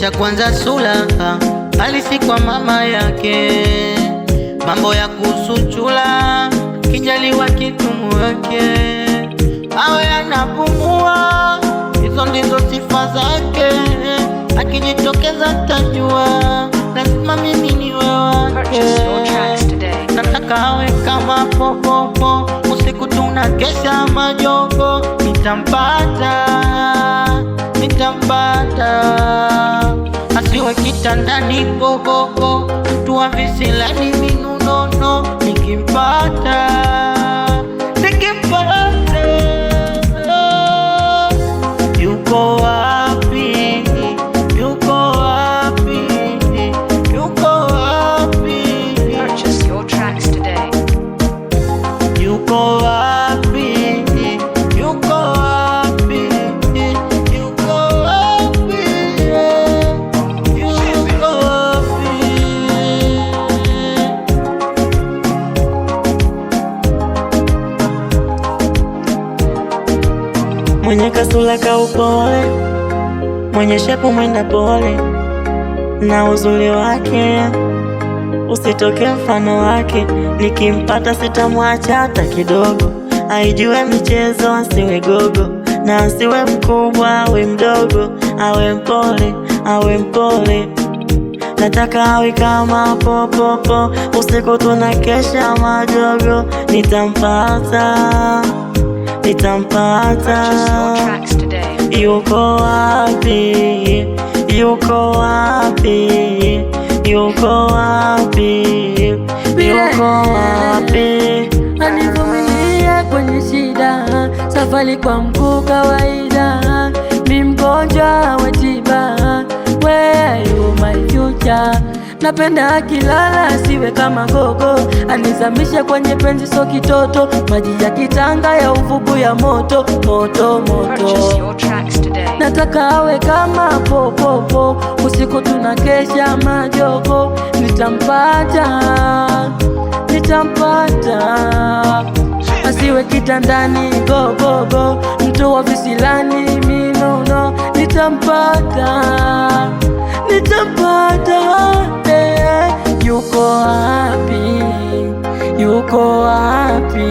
Cha kwanza sura halisi kwa mama yake, mambo ya kusuchula kijaliwa kitumu wake, awe anapumua, hizo ndizo sifa zake. Akijitokeza tajua lazima mimi niwe wake. Nataka awe kama popopo, usiku tunakesha majogo. Nitampata, asiwe kitandani boboko, mtu wa visilani minunono. Nikimpata yuko wapi? Yuko wapi? Yuko wapi? Purchase your tracks today. Yuko wapi? Yuko wapi? Yuko wapi? Yuko wapi? Mwenye kasula ka upole, mwenye shepu mwenda pole, na uzuri wake usitoke mfano wake. Nikimpata sitamwacha hata kidogo, aijue michezo, asiwe gogo, na asiwe mkubwa awe mdogo, awe mpole, awe mpole. Nataka awe kama popopo, usiku tunakesha majogo. Nitampata, Purchase your tracks today. yuko wapi? Yuko wapi? Yuko wapi? Yuko wapi? Anivumilia kwenye shida, safari kwa mkuu kawaida. Mi mgonjwa we tiba, where you my future. Napenda akilala siwe kama gogo, anizamishe kwenye penzi so kitoto. Maji ya kitanga ya uvugu ya moto, moto, moto. Purchase your tracks today. Nataka awe kama popopo, usiku tunakesha majogo. Nitampata, asiwe kitandani gogogo, mtu wa visilani minuno. Nitampata, yuko wapi? Yuko wapi?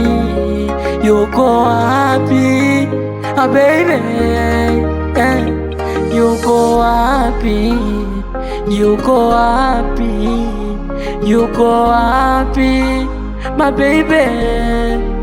Yuko wapi? Ah baby, yuko wapi? Yuko wapi? Yuko wapi? My baby.